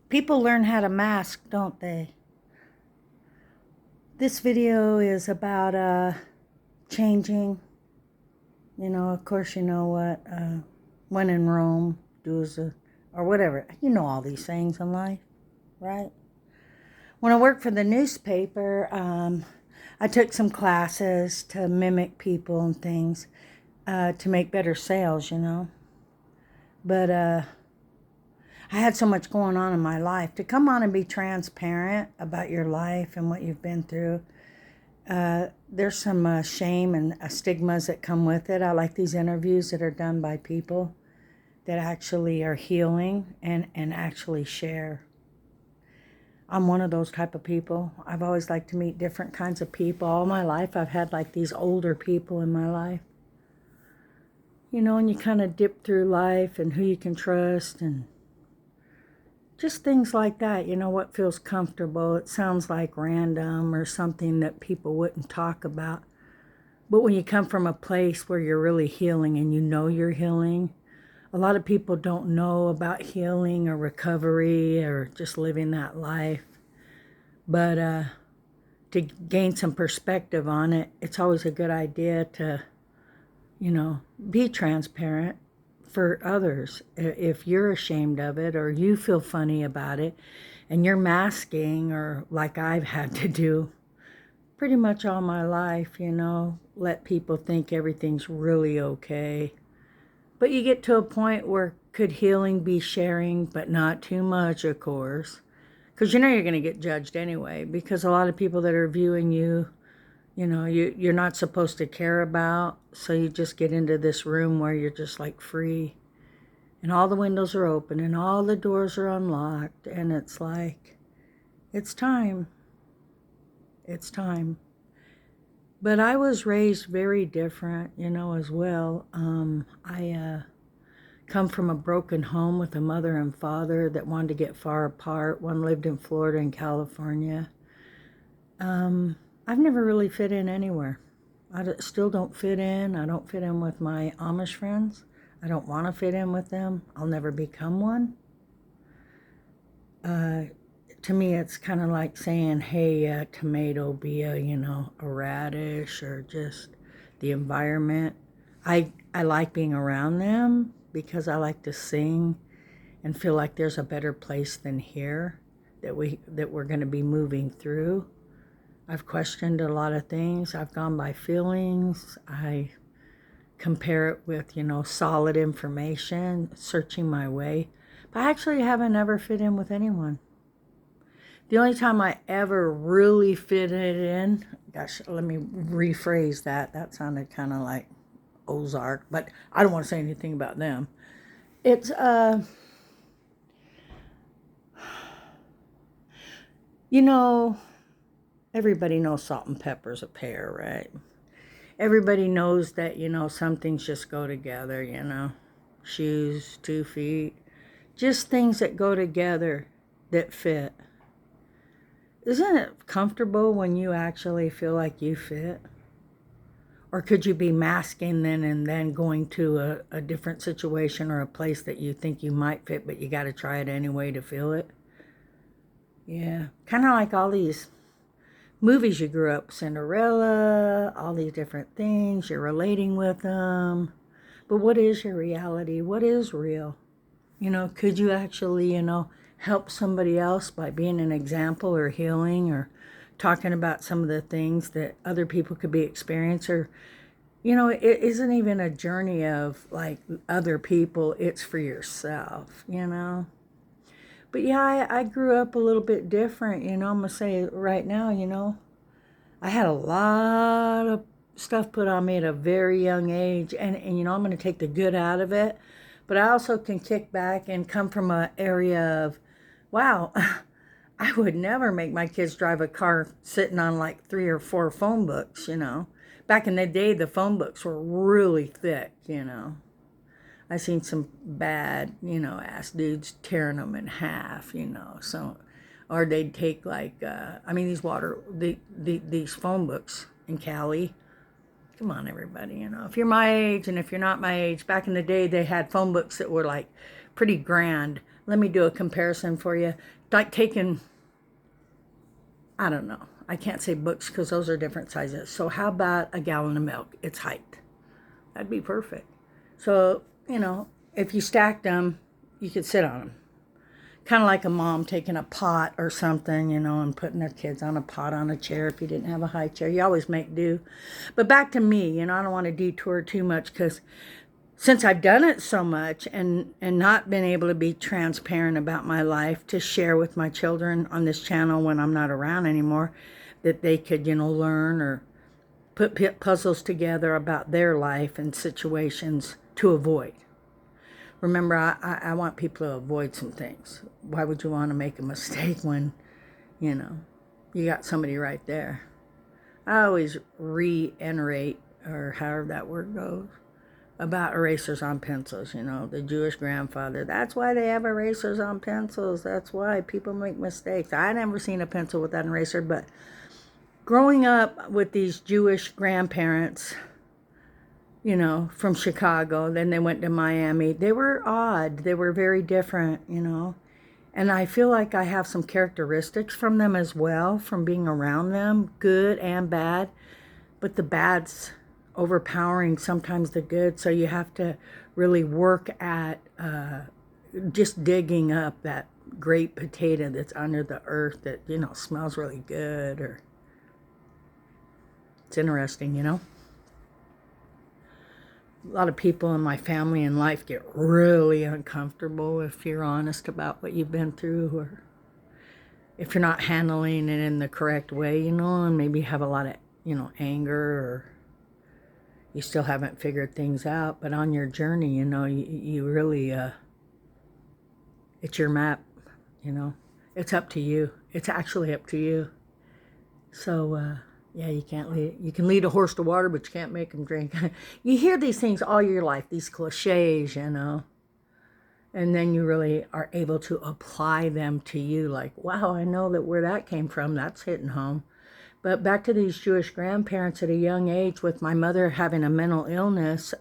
People learn how to mask, don't they? This video is about changing. Of course, you know what, when in Rome, do as or whatever. You know all these things in life, right? When I worked for the newspaper, I took some classes to mimic people and things to make better sales. But I had so much going on in my life. To come on and be transparent about your life and what you've been through, there's some shame and stigmas that come with it. I like these interviews that are done by people that actually are healing and actually share. I'm one of those type of people. I've always liked to meet different kinds of people. All my life I've had like these older people in my life. And you kind of dip through life and who you can trust and just things like that. What feels comfortable. It sounds like random or something that people wouldn't talk about. But when you come from a place where you're really healing and you know you're healing, a lot of people don't know about healing or recovery or just living that life. But to gain some perspective on it, it's always a good idea to, be transparent for others. If you're ashamed of it or you feel funny about it and you're masking, or like I've had to do pretty much all my life, let people think everything's really okay. But you get to a point where could healing be sharing, but not too much, of course. Because you're going to get judged anyway, because a lot of people that are viewing you, you're not supposed to care about. So you just get into this room where you're just like free. And all the windows are open and all the doors are unlocked. And it's like, it's time. It's time. But I was raised very different, as well. I come from a broken home with a mother and father that wanted to get far apart. One lived in Florida and California. I've never really fit in anywhere. Still don't fit in. I don't fit in with my Amish friends. I don't want to fit in with them. I'll never become one. To me, it's kind of like saying, hey, tomato, be a radish, or just the environment. I like being around them because I like to sing and feel like there's a better place than here that we're going to be moving through. I've questioned a lot of things. I've gone by feelings. I compare it with, solid information, searching my way. But I actually haven't ever fit in with anyone. The only time I ever really fitted in, gosh, let me rephrase that. That sounded kind of like Ozark, but I don't want to say anything about them. It's, everybody knows salt and pepper's a pair, right? Everybody knows that, some things just go together, shoes, 2 feet, just things that go together that fit. Isn't it comfortable when you actually feel like you fit? Or could you be masking then and then going to a different situation or a place that you think you might fit, but you got to try it anyway to feel it? Yeah, kind of like all these movies you grew up, Cinderella, all these different things, you're relating with them. But what is your reality? What is real? Could you actually, help somebody else by being an example or healing or talking about some of the things that other people could be experiencing? Or, it isn't even a journey of like other people, it's for yourself, But yeah, I grew up a little bit different, I'm going to say it right now, I had a lot of stuff put on me at a very young age, and I'm going to take the good out of it, but I also can kick back and come from an area of, wow, I would never make my kids drive a car sitting on like 3 or 4 phone books, Back in the day, the phone books were really thick, I seen some bad, ass dudes tearing them in half, so, or they'd take like, these phone books in Cali. Come on, everybody, if you're my age and if you're not my age, back in the day, they had phone books that were like pretty grand. let me do a comparison for you. Like taking, I don't know, I can't say books because those are different sizes. So how about a gallon of milk? Its height. That'd be perfect. So, if you stacked them, you could sit on them. Kind of like a mom taking a pot or something, and putting their kids on a pot on a chair if you didn't have a high chair. You always make do. But back to me, I don't want to detour too much because since I've done it so much and not been able to be transparent about my life to share with my children on this channel when I'm not around anymore, that they could, learn or put puzzles together about their life and situations to avoid. Remember, I want people to avoid some things. Why would you want to make a mistake when, you got somebody right there? I always reiterate, or however that word goes, about erasers on pencils, the Jewish grandfather. That's why they have erasers on pencils. That's why people make mistakes. I never seen a pencil without an eraser, but growing up with these Jewish grandparents, from Chicago, then they went to Miami. They were odd. They were very different, And I feel like I have some characteristics from them as well, from being around them, good and bad. But the bad's overpowering sometimes the good. So you have to really work at just digging up that great potato that's under the earth that, smells really good. Or it's interesting, A lot of people in my family and life get really uncomfortable if you're honest about what you've been through, or if you're not handling it in the correct way, and maybe have a lot of, anger, or you still haven't figured things out. But on your journey, you really, it's your map, It's up to you. It's actually up to you. So, yeah, you can lead a horse to water, but you can't make him drink. You hear these things all your life, these cliches, and then you really are able to apply them to you. Like, wow, I know that where that came from, that's hitting home. But back to these Jewish grandparents at a young age, with my mother having a mental illness,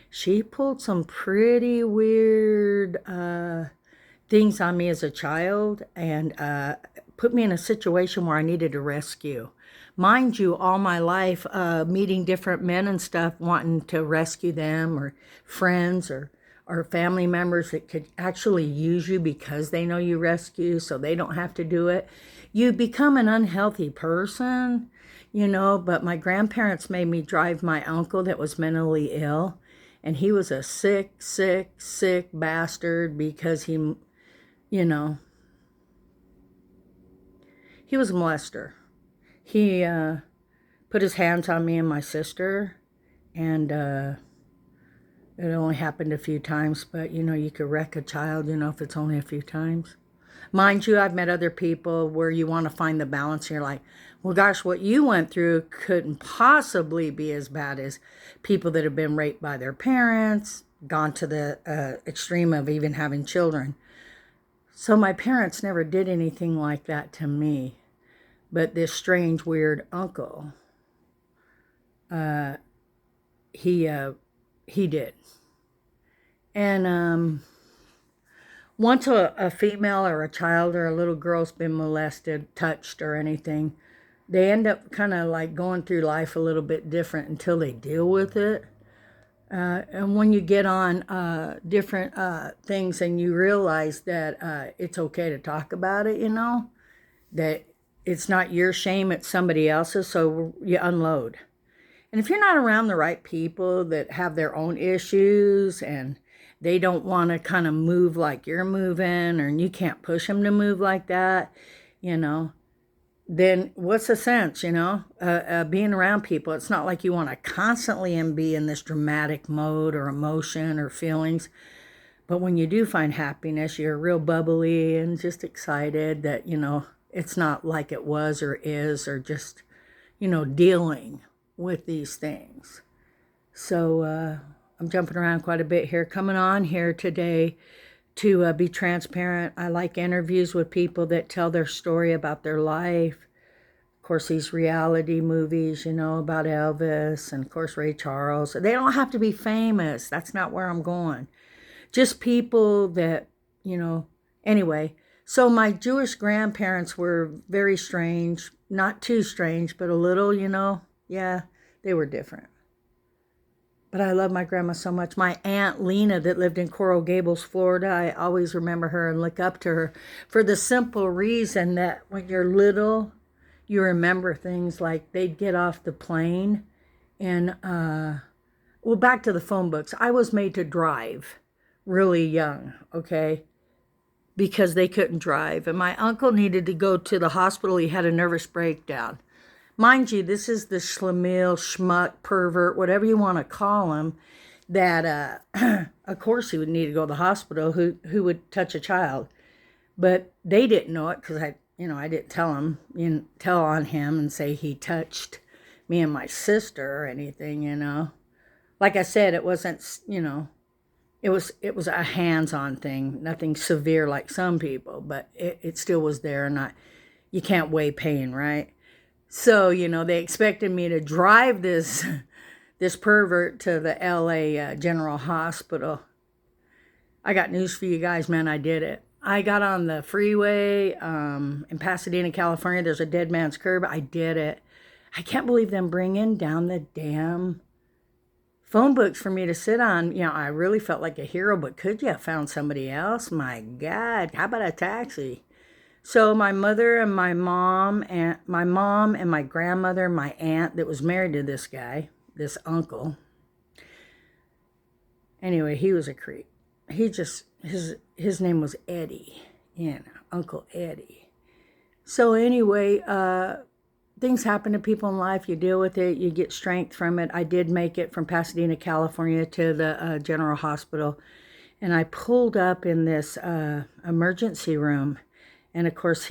she pulled some pretty weird things on me as a child, and put me in a situation where I needed to rescue. Mind you, all my life, meeting different men and stuff, wanting to rescue them, or friends, or family members that could actually use you because they know you rescue, so they don't have to do it. You become an unhealthy person, but my grandparents made me drive my uncle that was mentally ill, and he was a sick bastard because he was a molester. He put his hands on me and my sister, and it only happened a few times, but you could wreck a child, if it's only a few times. Mind you, I've met other people where you want to find the balance, and you're like, well, gosh, what you went through couldn't possibly be as bad as people that have been raped by their parents, gone to the extreme of even having children. So my parents never did anything like that to me. But this strange, weird uncle, he did. And once a female or a child or a little girl's been molested, touched, or anything, they end up kind of like going through life a little bit different until they deal with it. And when you get on different things and you realize that it's okay to talk about it, that it's not your shame, it's somebody else's, so you unload. And if you're not around the right people that have their own issues and they don't want to kind of move like you're moving, or you can't push them to move like that, then what's the sense, being around people? It's not like you want to constantly be in this dramatic mode or emotion or feelings. But when you do find happiness, you're real bubbly and just excited that, it's not like it was or is, or just, dealing with these things. So I'm jumping around quite a bit here. Coming on here today to be transparent. I like interviews with people that tell their story about their life. Of course, these reality movies, about Elvis, and of course Ray Charles. They don't have to be famous. That's not where I'm going. Just people that Anyway, so my Jewish grandparents were very strange, not too strange, but a little, yeah, they were different. But I love my grandma so much. My Aunt Lena that lived in Coral Gables, Florida, I always remember her and look up to her for the simple reason that when you're little, you remember things like they'd get off the plane and, well, back to the phone books. I was made to drive really young, okay, because they couldn't drive. And my uncle needed to go to the hospital. He had a nervous breakdown. Mind you, this is the schlemiel, schmuck, pervert, whatever you want to call him, that, of course, he would need to go to the hospital, who would touch a child. But they didn't know it because I didn't tell on him and say he touched me and my sister or anything. Like I said, it wasn't, it was a hands-on thing, nothing severe like some people, but it still was there, and you can't weigh pain, right? So, they expected me to drive this pervert to the LA General Hospital. I got news for you guys, man, I did it. I got on the freeway in Pasadena, California. There's a dead man's curb. I did it. I can't believe them bringing down the damn phone books for me to sit on. I really felt like a hero, but could you have found somebody else? My God, how about a taxi? So my mother and my mom and my grandmother, my aunt that was married to this guy, this uncle. Anyway, he was a creep. His name was Eddie, Uncle Eddie. So anyway, things happen to people in life. You deal with it. You get strength from it. I did make it from Pasadena, California to the General Hospital. And I pulled up in this emergency room. And of course,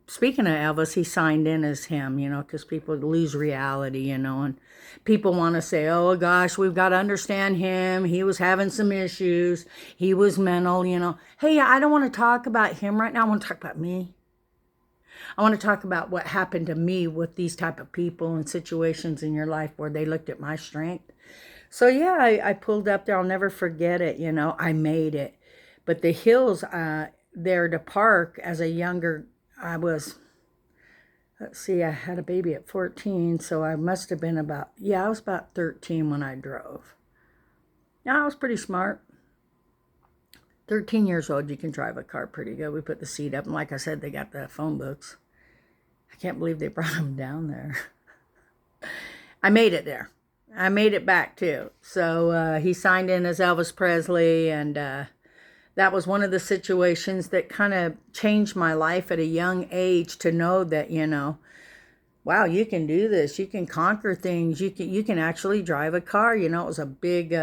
speaking of Elvis, he signed in as him, because people lose reality, and people want to say, oh gosh, we've got to understand him. He was having some issues. He was mental, Hey, I don't want to talk about him right now. I want to talk about me. I want to talk about what happened to me with these type of people and situations in your life where they looked at my strength. So yeah, I pulled up there. I'll never forget it. I made it. But the hills, there to park as a younger, I had a baby at 14, so I must have been I was about 13 when I drove. Yeah, I was pretty smart. 13 years old, you can drive a car pretty good. We put the seat up, and like I said, they got the phone books. I can't believe they brought them down there. I made it there. I made it back too. So he signed in as Elvis Presley, and that was one of the situations that kind of changed my life at a young age, to know that, wow, you can do this. You can conquer things. You can actually drive a car. It was a big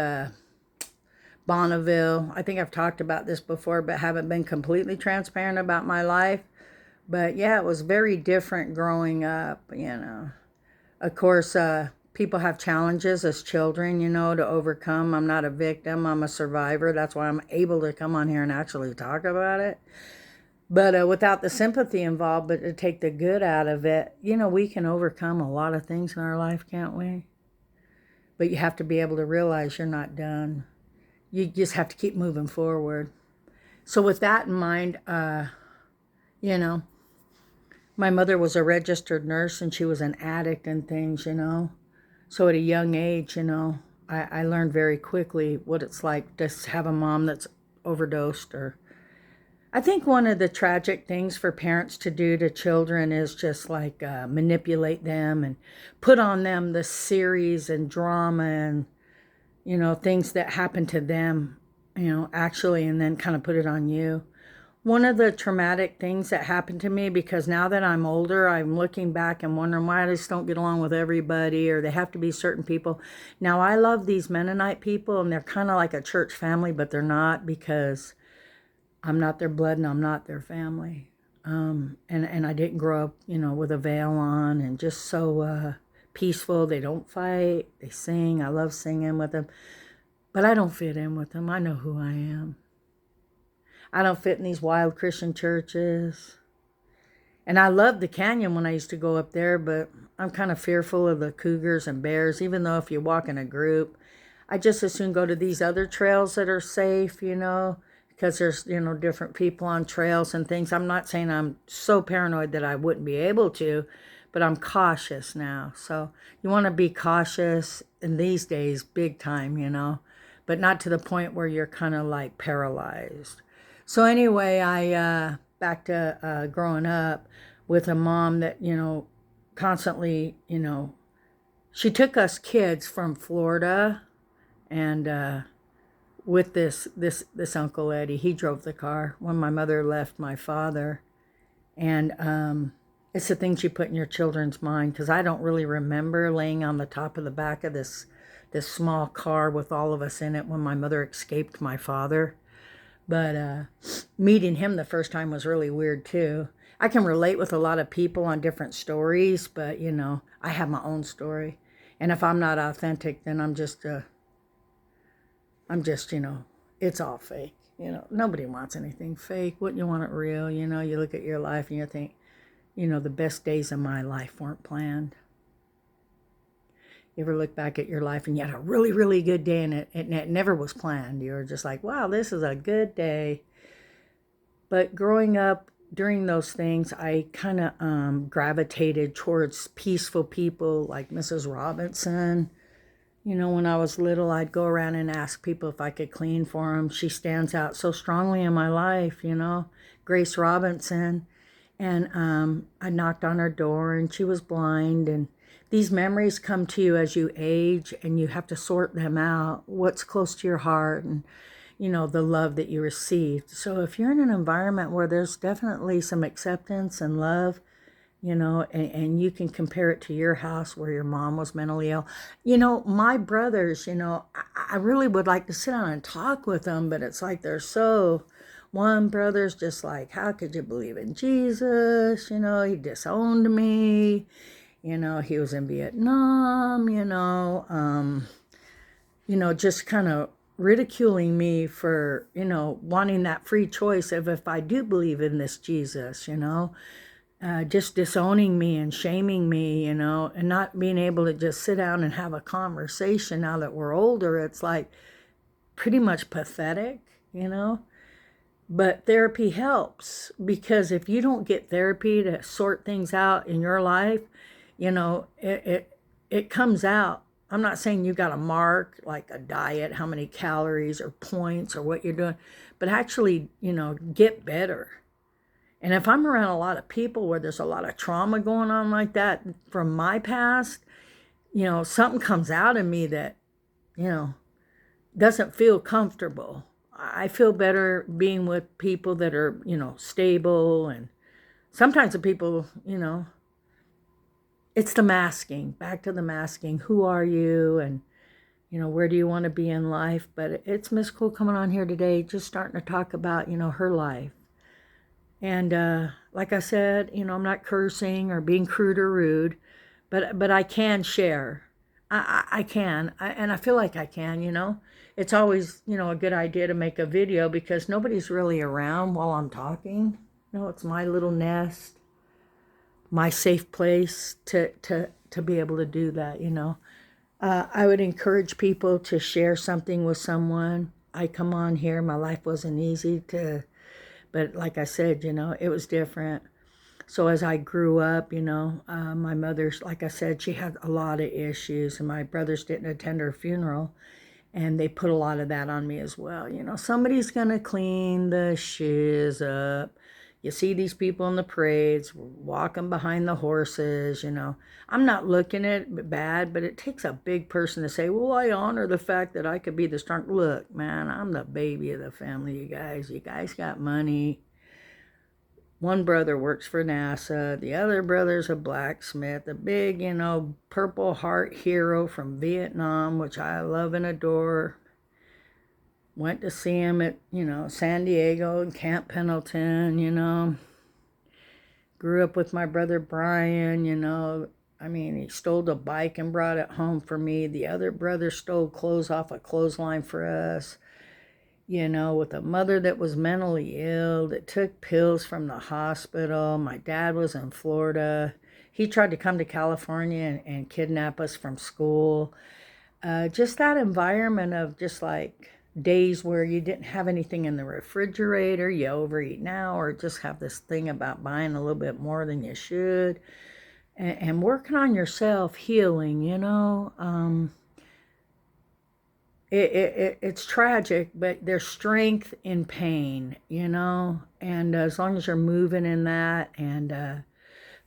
Bonneville. I think I've talked about this before, but haven't been completely transparent about my life. But yeah, it was very different growing up, Of course, people have challenges as children, to overcome. I'm not a victim. I'm a survivor. That's why I'm able to come on here and actually talk about it. But without the sympathy involved, but to take the good out of it, we can overcome a lot of things in our life, can't we? But you have to be able to realize you're not done. You just have to keep moving forward. So with that in mind, my mother was a registered nurse, and she was an addict and things, So at a young age, I learned very quickly what it's like to have a mom that's overdosed. Or I think one of the tragic things for parents to do to children is just like manipulate them and put on them the series and drama and, things that happen to them, actually, and then kind of put it on you. One of the traumatic things that happened to me, because now that I'm older, I'm looking back and wondering why I just don't get along with everybody, or they have to be certain people. Now, I love these Mennonite people, and they're kind of like a church family, but they're not, because I'm not their blood and I'm not their family. And I didn't grow up, with a veil on, and just so peaceful. They don't fight. They sing. I love singing with them. But I don't fit in with them. I know who I am. I don't fit in these wild Christian churches. And I loved the canyon when I used to go up there, but I'm kind of fearful of the cougars and bears, even though if you walk in a group, I just as soon go to these other trails that are safe, because there's, different people on trails and things. I'm not saying I'm so paranoid that I wouldn't be able to, but I'm cautious now. So you want to be cautious in these days, big time, but not to the point where you're kind of like paralyzed. So anyway, I back to growing up with a mom that, constantly, she took us kids from Florida, and with this Uncle Eddie, he drove the car when my mother left my father. And it's the things you put in your children's mind, because I don't really remember laying on the top of the back of this small car with all of us in it when my mother escaped my father. But meeting him the first time was really weird too. I can relate with a lot of people on different stories, but I have my own story. And if I'm not authentic, then I'm just it's all fake. Nobody wants anything fake. Wouldn't you want it real? You look at your life and you think, the best days of my life weren't planned. You ever look back at your life and you had a really, really good day, and it never was planned? You were just like, wow, this is a good day. But growing up during those things, I kind of gravitated towards peaceful people like Mrs. Robinson. When I was little, I'd go around and ask people if I could clean for them. She stands out so strongly in my life, Grace Robinson. And I knocked on her door, and she was blind. And these memories come to you as you age, and you have to sort them out. What's close to your heart, and, the love that you received. So if you're in an environment where there's definitely some acceptance and love, and you can compare it to your house where your mom was mentally ill. My brothers, I really would like to sit down and talk with them, but it's like one brother's just like, how could you believe in Jesus? He disowned me. He was in Vietnam, just kind of ridiculing me for, wanting that free choice of if I do believe in this Jesus, just disowning me and shaming me, and not being able to just sit down and have a conversation now that we're older. It's like pretty much pathetic, But therapy helps, because if you don't get therapy to sort things out in your life, it comes out. I'm not saying you got to mark like a diet, how many calories or points or what you're doing, but actually, get better. And if I'm around a lot of people where there's a lot of trauma going on like that from my past, something comes out of me that, doesn't feel comfortable. I feel better being with people that are, stable. And sometimes the people, it's the masking, back to the masking. Who are you? And, where do you want to be in life? But it's Miss Cool coming on here today, just starting to talk about, her life. And like I said, I'm not cursing or being crude or rude, but I can share. I can, and I feel like I can. It's always, a good idea to make a video because nobody's really around while I'm talking. It's my little nest, my safe place to be able to do that, I would encourage people to share something with someone. I come on here, my life wasn't easy but like I said, it was different. So as I grew up, my mother's, like I said, she had a lot of issues, and my brothers didn't attend her funeral, and they put a lot of that on me as well. Somebody's going to clean the shiz up. You see these people in the parades walking behind the horses, I'm not looking at it bad, but it takes a big person to say, well, I honor the fact that I could be the strong. Look, man, I'm the baby of the family, you guys. You guys got money. One brother works for NASA. The other brother's a blacksmith, a big, Purple Heart hero from Vietnam, which I love and adore. Went to see him at, San Diego and Camp Pendleton, Grew up with my brother Brian, he stole a bike and brought it home for me. The other brother stole clothes off a clothesline for us. With a mother that was mentally ill, that took pills from the hospital. My dad was in Florida. He tried to come to California and kidnap us from school. Just that environment of just like days where you didn't have anything in the refrigerator, you overeat now, or just have this thing about buying a little bit more than you should, and working on yourself, healing, it's tragic, but there's strength in pain, and as long as you're moving in that,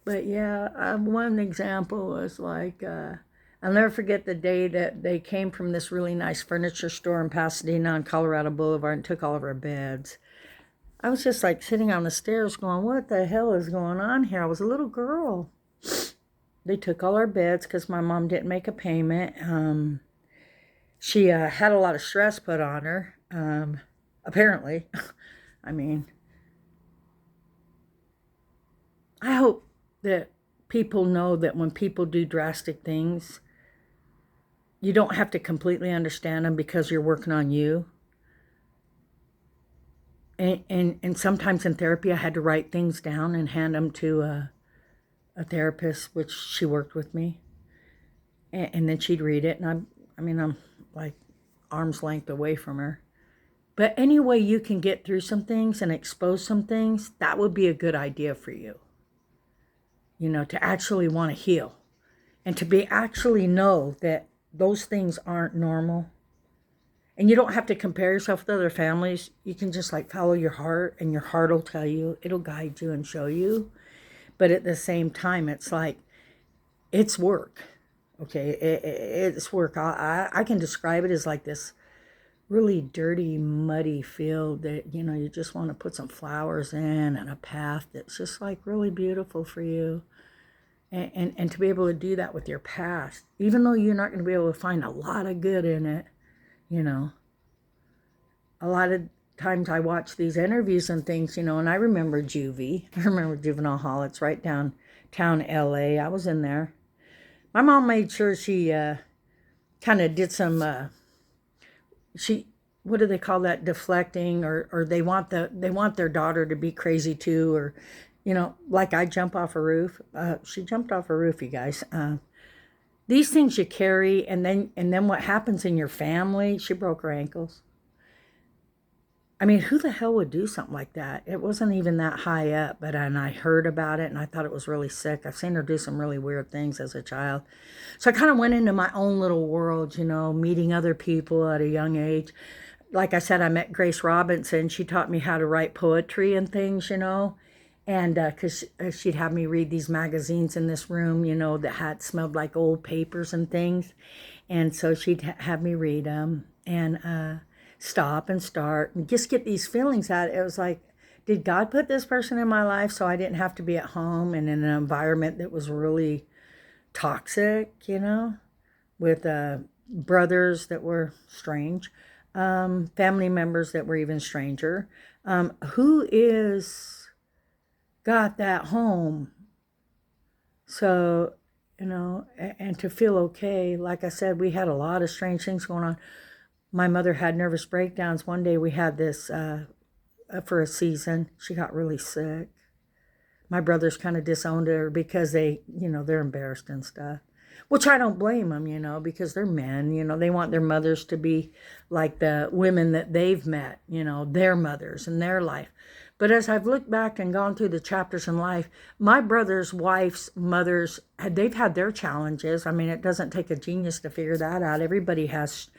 but yeah, one example was like, I'll never forget the day that they came from this really nice furniture store in Pasadena on Colorado Boulevard and took all of our beds. I was just like sitting on the stairs going, what the hell is going on here? I was a little girl. They took all our beds because my mom didn't make a payment. She had a lot of stress put on her, apparently. I mean, I hope that people know that when people do drastic things, you don't have to completely understand them because you're working on you. And sometimes in therapy, I had to write things down and hand them to a therapist, which she worked with me. And then she'd read it. And I'm like arm's length away from her. But any way you can get through some things and expose some things, that would be a good idea for you. To actually want to heal. And to be actually know that those things aren't normal. And you don't have to compare yourself with other families. You can just like follow your heart, and your heart will tell you, it'll guide you and show you. But at the same time, it's like, it's work. Okay, it's work. I can describe it as like this really dirty, muddy field that, you just want to put some flowers in and a path that's just like really beautiful for you. And to be able to do that with your past, even though you're not going to be able to find a lot of good in it, a lot of times I watch these interviews and things, and I remember juvie. I remember Juvenile Hall. It's right downtown LA. I was in there. My mom made sure she kind of did some, what do they call that, deflecting, or they want their daughter to be crazy too, or, like I jump off a roof. She jumped off a roof, you guys. These things you carry, and then what happens in your family? She broke her ankles. I mean, who the hell would do something like that? It wasn't even that high up, and I heard about it, and I thought it was really sick. I've seen her do some really weird things as a child. So I kind of went into my own little world, meeting other people at a young age. Like I said, I met Grace Robinson. She taught me how to write poetry and things, and because she'd have me read these magazines in this room, that had smelled like old papers and things. And so she'd have me read them and stop and start and just get these feelings out. It was like, did God put this person in my life so I didn't have to be at home and in an environment that was really toxic, with brothers that were strange, family members that were even stranger. Who is got that home? So, and to feel okay, like I said, we had a lot of strange things going on. My mother had nervous breakdowns. One day we had this for a season. She got really sick. My brothers kind of disowned her because they're embarrassed and stuff. Which I don't blame them, because they're men, they want their mothers to be like the women that they've met, their mothers in their life. But as I've looked back and gone through the chapters in life, my brothers' wives, mothers, they've had their challenges. I mean, it doesn't take a genius to figure that out. Everybody has,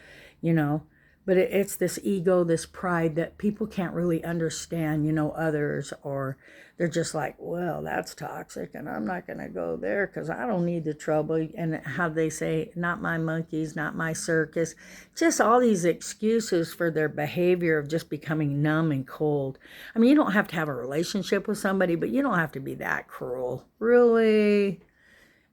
but it's this ego, this pride that people can't really understand, others, or they're just like, well, that's toxic and I'm not going to go there because I don't need the trouble. And how they say, not my monkeys, not my circus, just all these excuses for their behavior of just becoming numb and cold. I mean, you don't have to have a relationship with somebody, but you don't have to be that cruel. Really?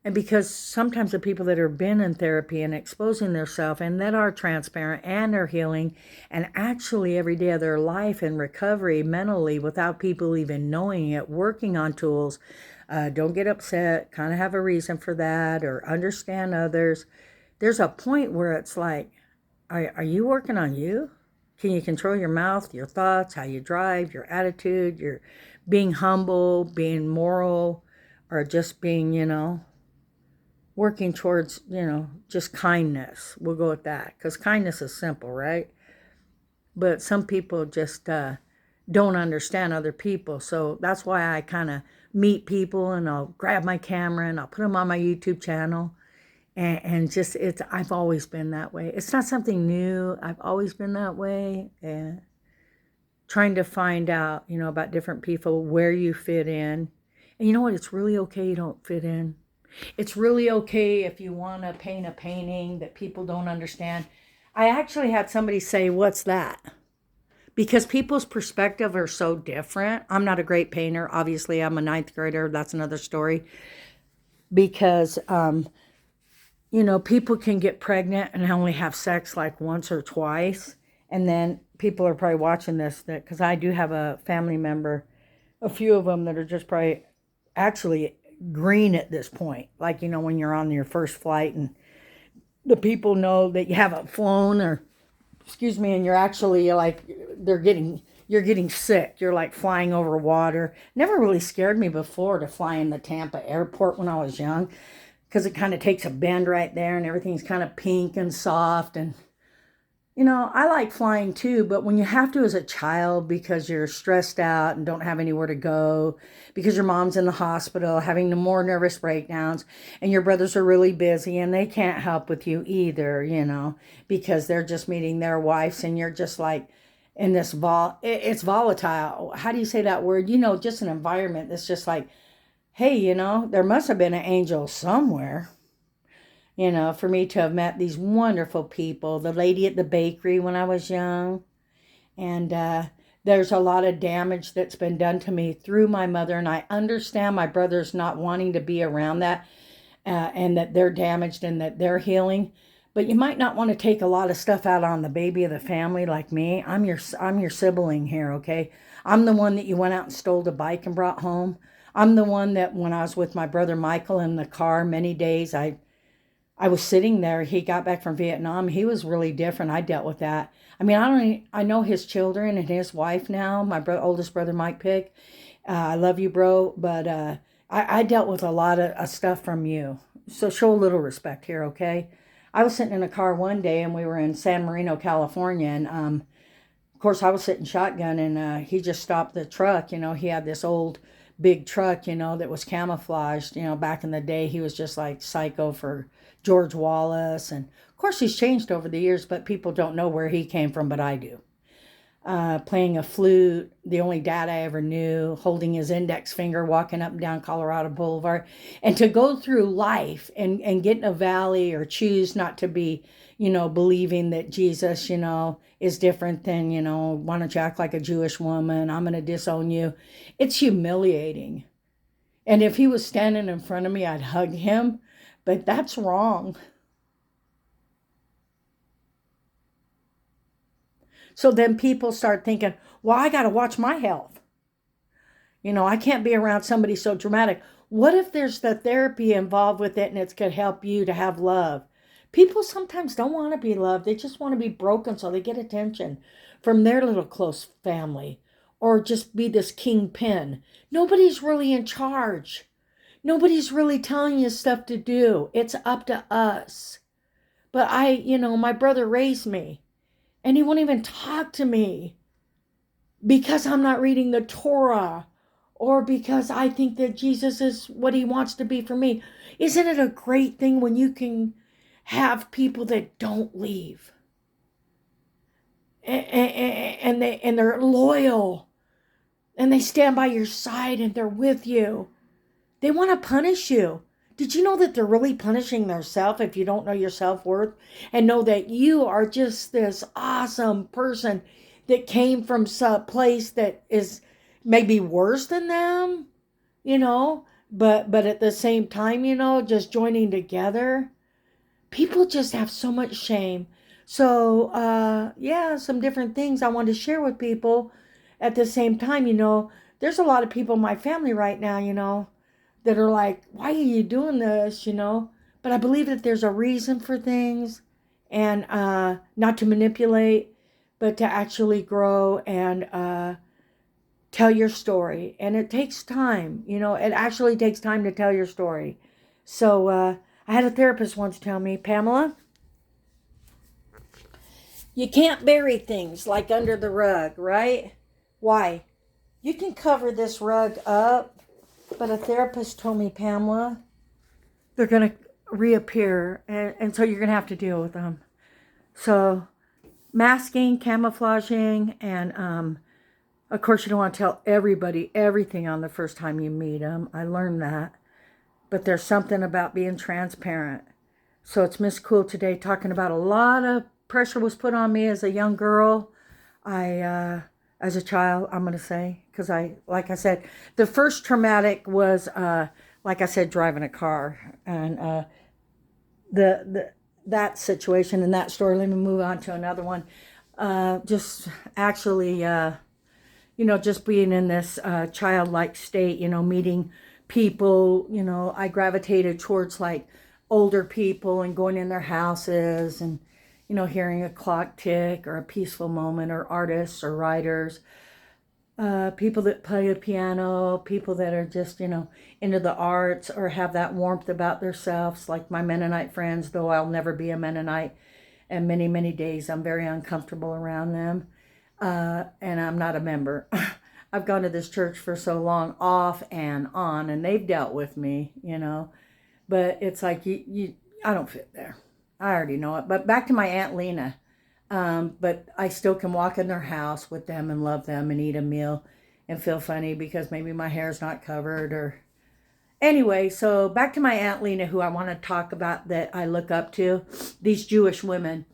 And because sometimes the people that have been in therapy and exposing themselves and that are transparent and are healing and actually every day of their life in recovery mentally without people even knowing it, working on tools, don't get upset, kind of have a reason for that or understand others. There's a point where it's like, are you working on you? Can you control your mouth, your thoughts, how you drive, your attitude, your being humble, being moral, or just being, working towards, just kindness. We'll go with that because kindness is simple, right? but some people just don't understand other people. So that's why I kind of meet people and I'll grab my camera and I'll put them on my YouTube channel. And just, I've always been that way. It's not something new. I've always been that way. And trying to find out, about different people, where you fit in. And you know what? It's really okay you don't fit in. It's really okay if you want to paint a painting that people don't understand. I actually had somebody say, "What's that?" Because people's perspective are so different. I'm not a great painter. Obviously, I'm a ninth grader. That's another story. Because, people can get pregnant and only have sex like once or twice. And then people are probably watching this, because I do have a family member, a few of them that are just probably actually green at this point. Like, when you're on your first flight and the people know that you haven't flown, or, excuse me, and you're actually like, you're getting sick. You're like flying over water. Never really scared me before to fly in the Tampa airport when I was young, because it kind of takes a bend right there and everything's kind of pink and soft. And I like flying too, but when you have to as a child because you're stressed out and don't have anywhere to go, because your mom's in the hospital having the more nervous breakdowns, and your brothers are really busy and they can't help with you either, because they're just meeting their wives, and you're just like in this it's volatile. How do you say that word? Just an environment that's just like, hey, there must have been an angel somewhere. For me to have met these wonderful people, the lady at the bakery when I was young. And there's a lot of damage that's been done to me through my mother. And I understand my brother's not wanting to be around that, and that they're damaged and that they're healing. But you might not want to take a lot of stuff out on the baby of the family like me. I'm your sibling here, okay? I'm the one that you went out and stole the bike and brought home. I'm the one that when I was with my brother Michael in the car many days, I was sitting there. He got back from Vietnam. He was really different. I dealt with that. I mean, I know his children and his wife now. My oldest brother, Mike Pick. I love you, bro. But I dealt with a lot of stuff from you. So show a little respect here, okay? I was sitting in a car one day, and we were in San Marino, California. And, of course, I was sitting shotgun, and he just stopped the truck. He had this old big truck, that was camouflaged. Back in the day, he was just like psycho for George Wallace. And of course, he's changed over the years, but people don't know where he came from, but I do. Playing a flute, the only dad I ever knew, holding his index finger, walking up and down Colorado Boulevard. And to go through life and get in a valley, or choose not to be, believing that Jesus, is different than, why don't you act like a Jewish woman? I'm going to disown you. It's humiliating. And if he was standing in front of me, I'd hug him. But that's wrong. So then people start thinking, well, I got to watch my health. I can't be around somebody so dramatic. What if there's the therapy involved with it and it could help you to have love? People sometimes don't want to be loved. They just want to be broken so they get attention from their little close family, or just be this kingpin. Nobody's really in charge. Nobody's really telling you stuff to do. It's up to us. But my brother raised me, and he won't even talk to me because I'm not reading the Torah, or because I think that Jesus is what he wants to be for me. Isn't it a great thing when you can have people that don't leave? And they're loyal, and they stand by your side, and they're with you. They want to punish you. Did you know that they're really punishing themselves if you don't know your self-worth, and know that you are just this awesome person that came from some place that is maybe worse than them, but at the same time, just joining together. People just have so much shame. So, some different things I want to share with people at the same time. There's a lot of people in my family right now, that are like, why are you doing this, But I believe that there's a reason for things, and not to manipulate, but to actually grow and tell your story. And it takes time, it actually takes time to tell your story. So I had a therapist once tell me, Pamela, You can't bury things like under the rug, right? Why? You can cover this rug up, but a therapist told me, Pamela, they're going to reappear, and so you're going to have to deal with them. So masking, camouflaging, and of course you don't want to tell everybody everything on the first time you meet them. I learned that. But there's something about being transparent. So it's Miss Cool today talking about a lot of pressure was put on me as a young girl. As a child, I'm going to say, because like I said, the first traumatic was, like I said, driving a car. And that situation and that story, let me move on to another one. Just actually, just being in this childlike state, meeting people, I gravitated towards like older people and going in their houses and, hearing a clock tick or a peaceful moment, or artists or writers, people that play a piano, people that are just, into the arts or have that warmth about themselves, like my Mennonite friends, though I'll never be a Mennonite. And many, many days I'm very uncomfortable around them. And I'm not a member. I've gone to this church for so long, off and on, and they've dealt with me, But it's like, I don't fit there. I already know it. But back to my Aunt Lena. But I still can walk in their house with them and love them and eat a meal and feel funny because maybe my hair's not covered or... Anyway, so back to my Aunt Lena, who I want to talk about that I look up to. These Jewish women.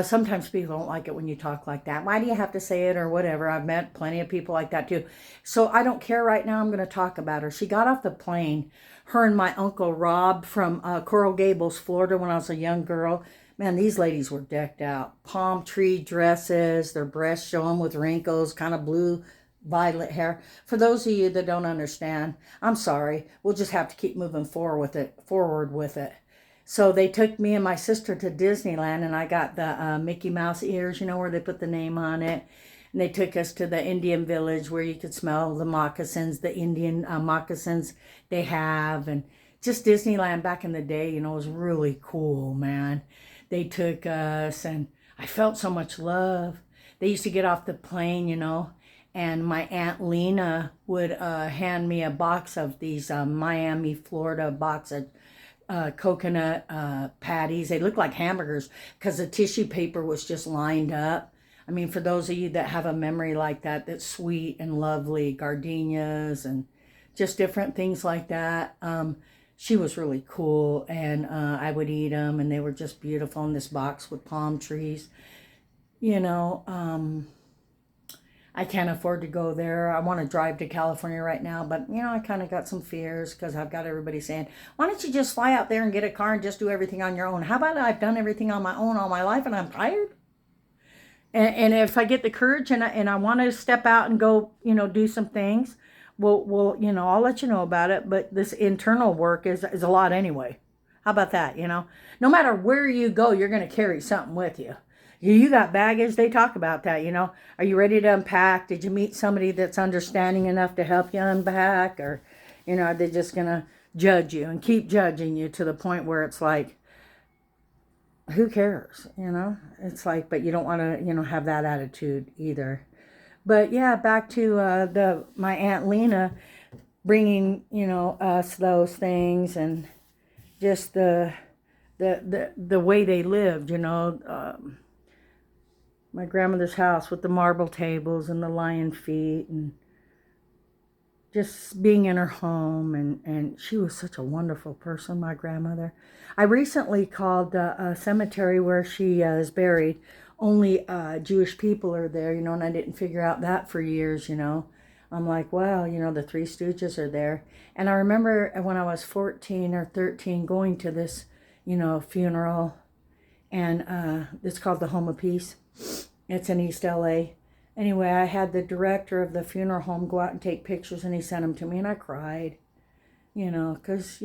Sometimes people don't like it when you talk like that. Why do you have to say it or whatever? I've met plenty of people like that too. So I don't care right now. I'm going to talk about her. She got off the plane, her and my Uncle Rob from Coral Gables, Florida, when I was a young girl. Man, these ladies were decked out. Palm tree dresses, their breasts showing with wrinkles, kind of blue, violet hair. For those of you that don't understand, I'm sorry. We'll just have to keep moving forward with it. So they took me and my sister to Disneyland, and I got the Mickey Mouse ears, where they put the name on it. And they took us to the Indian village where you could smell the moccasins, the Indian moccasins they have. And just Disneyland back in the day, was really cool, man. They took us, and I felt so much love. They used to get off the plane, and my Aunt Lena would hand me a box of these Miami, Florida box of coconut patties. They look like hamburgers because the tissue paper was just lined up. I mean, for those of you that have a memory like that, that's sweet and lovely, gardenias and just different things like that. She was really cool, and I would eat them, and they were just beautiful in this box with palm trees. I can't afford to go there. I want to drive to California right now, but I kind of got some fears because I've got everybody saying, why don't you just fly out there and get a car and just do everything on your own? How about I've done everything on my own all my life and I'm tired? And if I get the courage and I want to step out and go, do some things, well, I'll let you know about it. But this internal work is a lot anyway. How about that? No matter where you go, you're going to carry something with you. You got baggage, they talk about that, Are you ready to unpack? Did you meet somebody that's understanding enough to help you unpack? Or, are they just going to judge you and keep judging you to the point where it's like, who cares, It's like, but you don't want to, have that attitude either. But yeah, back to my Aunt Lena bringing, us those things and just the way they lived, my grandmother's house with the marble tables and the lion feet and just being in her home. And she was such a wonderful person, my grandmother. I recently called a cemetery where she is buried. Only Jewish people are there, and I didn't figure out that for years, I'm like, wow, the Three Stooges are there. And I remember when I was 14 or 13 going to this, funeral. And it's called the Home of Peace. It's in East LA. Anyway, I had the director of the funeral home go out and take pictures, and he sent them to me, and I cried, because,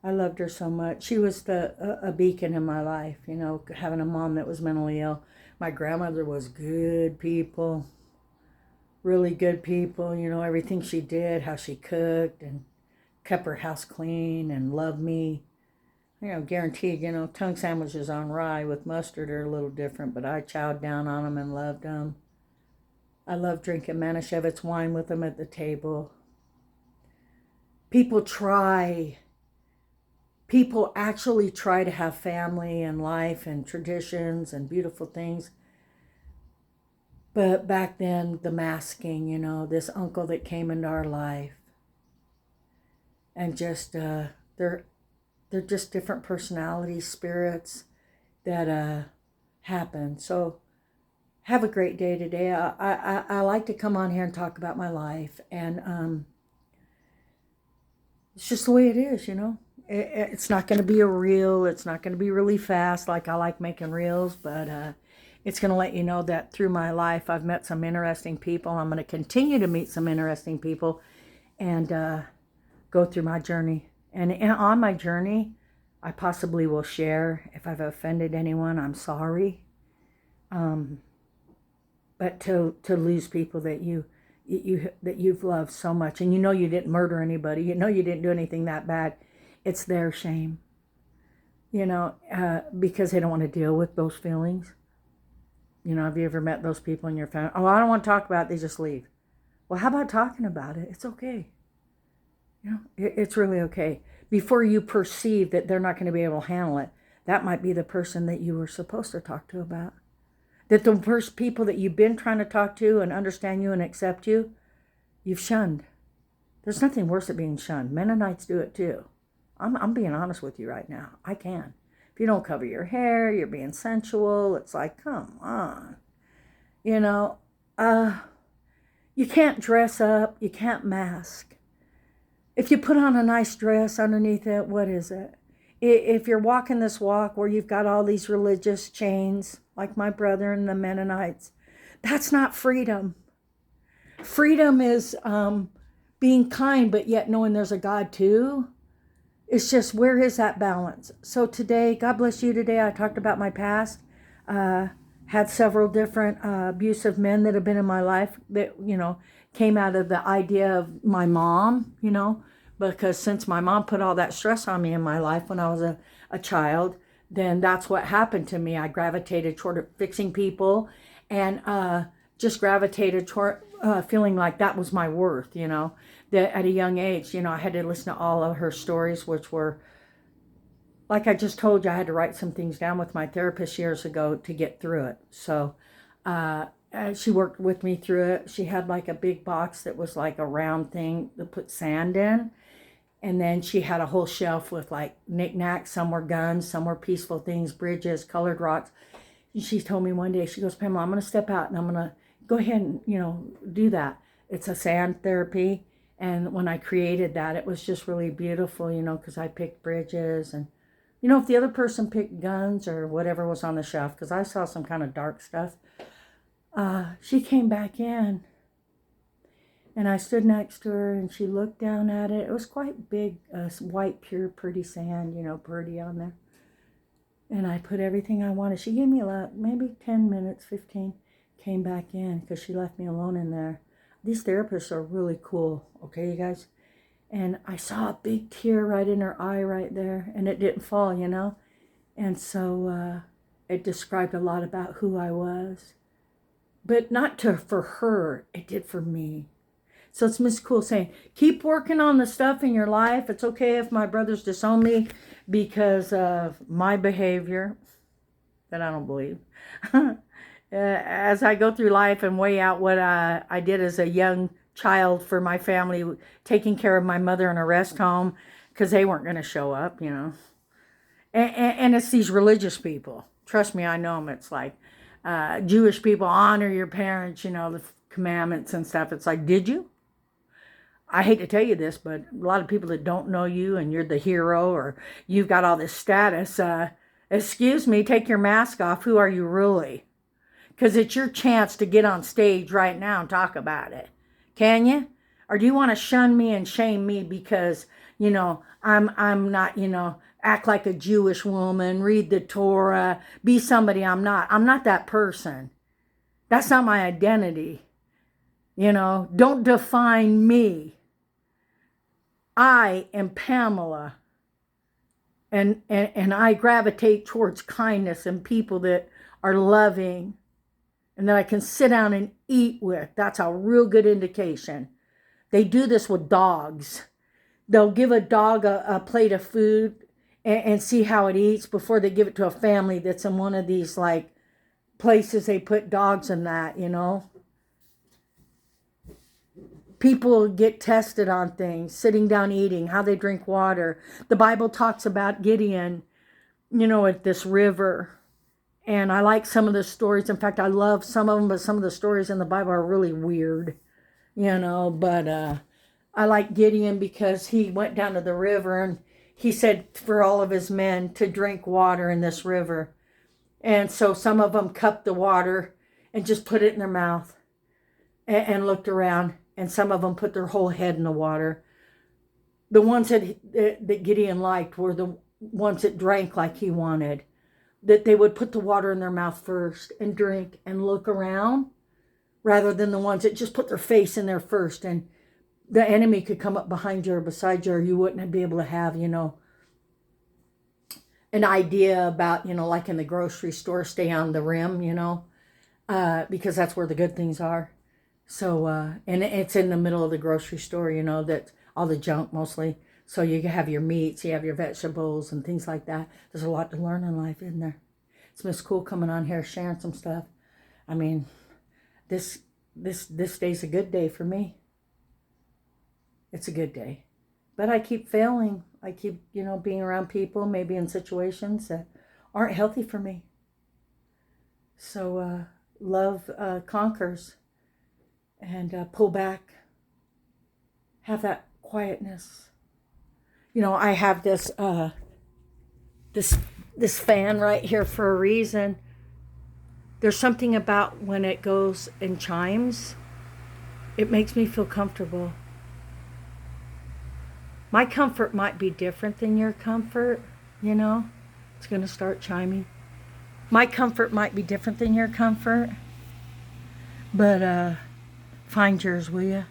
I loved her so much. She was a beacon in my life, having a mom that was mentally ill. My grandmother was good people, really good people, everything she did, how she cooked and kept her house clean and loved me. Guaranteed, tongue sandwiches on rye with mustard are a little different, but I chowed down on them and loved them. I love drinking Manischewitz wine with them at the table. People actually try to have family and life and traditions and beautiful things. But back then, the masking, this uncle that came into our life, and just they're just different personalities, spirits that happen. So have a great day today. I like to come on here and talk about my life, and it's just the way it is, It's not going to be a reel. It's not going to be really fast like I like making reels, but it's going to let you know that through my life, I've met some interesting people. I'm going to continue to meet some interesting people and go through my journey. And on my journey, I possibly will share. If I've offended anyone, I'm sorry. But to lose people that you've loved so much, and you didn't murder anybody, you didn't do anything that bad, it's their shame. Because they don't want to deal with those feelings. Have you ever met those people in your family? Oh, I don't want to talk about it. They just leave. Well, how about talking about it? It's okay. It's really okay. Before you perceive that they're not going to be able to handle it, that might be the person that you were supposed to talk to about. That the first people that you've been trying to talk to and understand you and accept you, you've shunned. There's nothing worse than being shunned. Mennonites do it too. I'm being honest with you right now. I can. If you don't cover your hair, you're being sensual. It's like, come on. You can't dress up. You can't mask. If you put on a nice dress underneath it, what is it? If you're walking this walk where you've got all these religious chains, like my brother and the Mennonites, that's not freedom. Freedom is being kind, but yet knowing there's a God too. It's just, where is that balance? So today, God bless you today. I talked about my past. Had several different abusive men that have been in my life that, came out of the idea of my mom, because since my mom put all that stress on me in my life when I was a child, then that's what happened to me. I gravitated toward fixing people and just gravitated toward feeling like that was my worth, that at a young age, I had to listen to all of her stories, which were, like I just told you, I had to write some things down with my therapist years ago to get through it. So she worked with me through it. She had like a big box that was like a round thing to put sand in. And then she had a whole shelf with like knickknacks. Some were guns, some were peaceful things, bridges, colored rocks. And she told me one day, she goes, Pamela, I'm going to step out and I'm going to go ahead and, do that. It's a sand therapy. And when I created that, it was just really beautiful, because I picked bridges. And, if the other person picked guns or whatever was on the shelf, because I saw some kind of dark stuff, she came back in. And I stood next to her and she looked down at it. It was quite big, white, pure, pretty sand, pretty on there. And I put everything I wanted. She gave me maybe 10 minutes, 15, came back in because she left me alone in there. These therapists are really cool, okay, you guys? And I saw a big tear right in her eye right there, and it didn't fall, And so it described a lot about who I was. But not for her, it did for me. So it's Miss Cool saying, keep working on the stuff in your life. It's okay if my brothers disown me because of my behavior that I don't believe. As I go through life and weigh out what I did as a young child for my family, taking care of my mother in a rest home because they weren't going to show up, And it's these religious people. Trust me, I know them. It's like Jewish people, honor your parents, the commandments and stuff. It's like, did you? I hate to tell you this, but a lot of people that don't know you and you're the hero or you've got all this status, excuse me, take your mask off. Who are you really? Because it's your chance to get on stage right now and talk about it. Can you? Or do you want to shun me and shame me because, I'm not, act like a Jewish woman, read the Torah, be somebody I'm not. I'm not that person. That's not my identity. Don't define me. I am Pamela. And I gravitate towards kindness and people that are loving and that I can sit down and eat with. That's a real good indication. They do this with dogs. They'll give a dog a plate of food and see how it eats before they give it to a family that's in one of these like places they put dogs in that, you know. People get tested on things, sitting down eating, how they drink water. The Bible talks about Gideon, you know, at this river. And I like some of the stories. In fact, I love some of them, but some of the stories in the Bible are really weird, you know. But I like Gideon because he went down to the river and he said for all of his men to drink water in this river. And so some of them cupped the water and just put it in their mouth and looked around. And some of them put their whole head in the water. The ones that Gideon liked were the ones that drank like he wanted. That they would put the water in their mouth first and drink and look around, rather than the ones that just put their face in there first. And the enemy could come up behind you or beside you, or you wouldn't be able to have, you know, an idea about, you know, like in the grocery store, stay on the rim, you know, because that's where the good things are. So, and it's in the middle of the grocery store, you know, that all the junk mostly. So you have your meats, you have your vegetables and things like that. There's a lot to learn in life, isn't there? It's Miss Cool coming on here sharing some stuff. I mean, this day's a good day for me. It's a good day. But I keep failing. I keep, you know, being around people, maybe in situations that aren't healthy for me. So love conquers. And pull back. Have that quietness. You know, I have this this fan right here for a reason. There's something about when it goes and chimes, it makes me feel comfortable. My comfort might be different than your comfort, you know. It's going to start chiming. My comfort might be different than your comfort. But find yours, will you?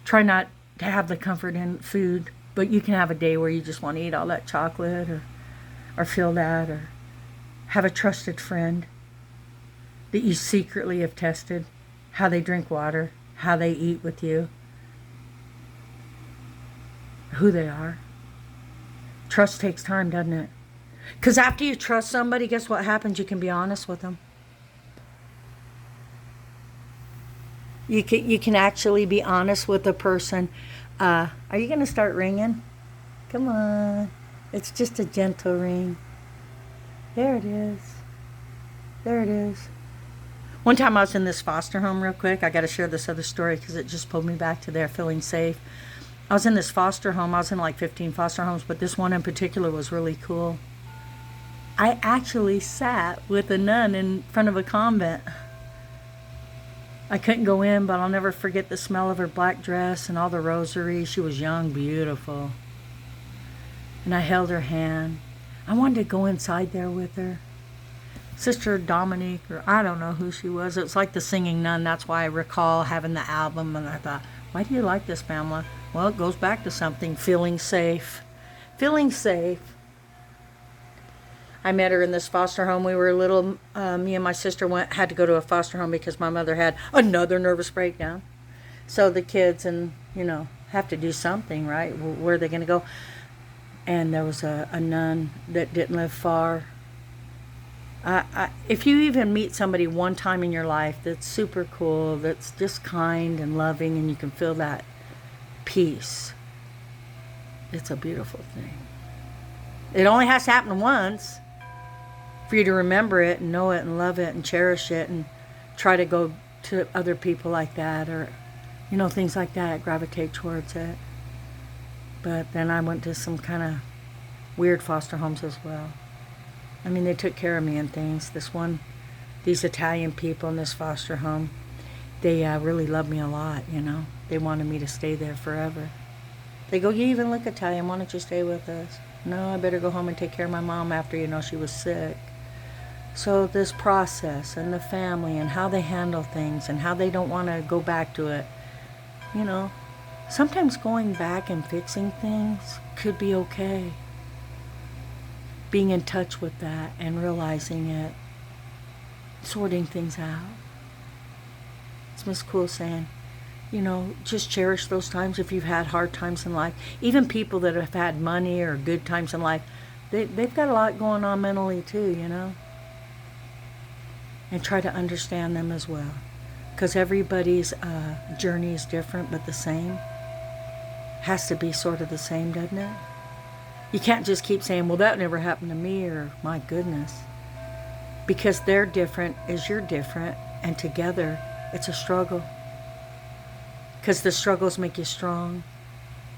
Try not to have the comfort in food, but you can have a day where you just want to eat all that chocolate or feel that, or have a trusted friend that you secretly have tested, how they drink water, how they eat with you, who they are. Trust takes time, doesn't it? Because after you trust somebody, guess what happens? You can be honest with them. You can actually be honest with a person. Are you going to start ringing? Come on. It's just a gentle ring. There it is. There it is. One time I was in this foster home real quick. I got to share this other story because it just pulled me back to there feeling safe. I was in this foster home. I was in like 15 foster homes, but this one in particular was really cool. I actually sat with a nun in front of a convent. I couldn't go in, but I'll never forget the smell of her black dress and all the rosary. She was young, beautiful. And I held her hand. I wanted to go inside there with her. Sister Dominique, or I don't know who she was. It was like the singing nun. That's why I recall having the album. And I thought, why do you like this, Pamela? Well, it goes back to something, feeling safe. Feeling safe. I met her in this foster home. We were little. Me and my sister had to go to a foster home because my mother had another nervous breakdown. So the kids have to do something, right? Where are they going to go? And there was a nun that didn't live far. If you even meet somebody one time in your life that's super cool, that's just kind and loving, and you can feel that peace, it's a beautiful thing. It only has to happen once for you to remember it and know it and love it and cherish it and try to go to other people like that, or things like that, gravitate towards it. But then I went to some kind of weird foster homes as well. I mean, they took care of me and things. These Italian people in this foster home, they really loved me a lot, They wanted me to stay there forever. They go, you even look Italian, why don't you stay with us? No, I better go home and take care of my mom after, she was sick. So this process and the family and how they handle things and how they don't want to go back to it, sometimes going back and fixing things could be okay. being in touch with that and realizing it, sorting things out. It's Miss Cool saying, you know, just cherish those times if you've had hard times in life. Even people that have had money or good times in life, they've got a lot going on mentally too, you know. And try to understand them as well. Because everybody's journey is different but the same. Has to be sort of the same, doesn't it? You can't just keep saying, well, that never happened to me, or my goodness. Because they're different as you're different, and together it's a struggle. Because the struggles make you strong.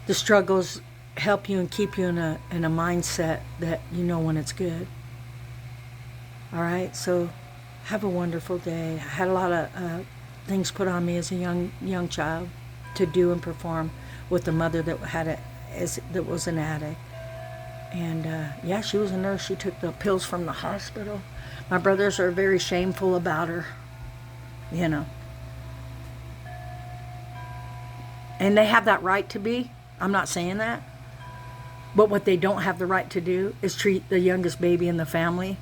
The struggles help you and keep you in a mindset that you know when it's good. All right, so have a wonderful day. I had a lot of things put on me as a young child to do and perform with a mother that that was an addict. And yeah, she was a nurse. She took the pills from the hospital. My brothers are very shameful about her, you know. And they have that right to be. I'm not saying that. But what they don't have the right to do is treat the youngest baby in the family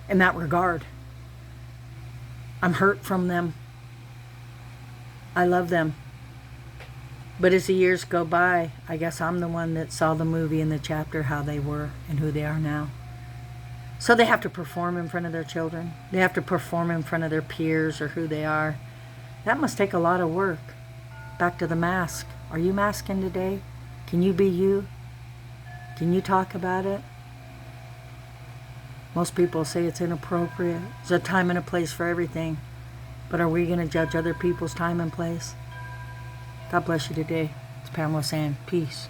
in that regard. I'm hurt from them. I love them. But as the years go by, I guess I'm the one that saw the movie and the chapter, how they were and who they are now. So they have to perform in front of their children. They have to perform in front of their peers or who they are. That must take a lot of work. Back to the mask. Are you masking today? Can you be you? Can you talk about it? Most people say it's inappropriate. There's a time and a place for everything. But are we going to judge other people's time and place? God bless you today. It's Pamela saying peace.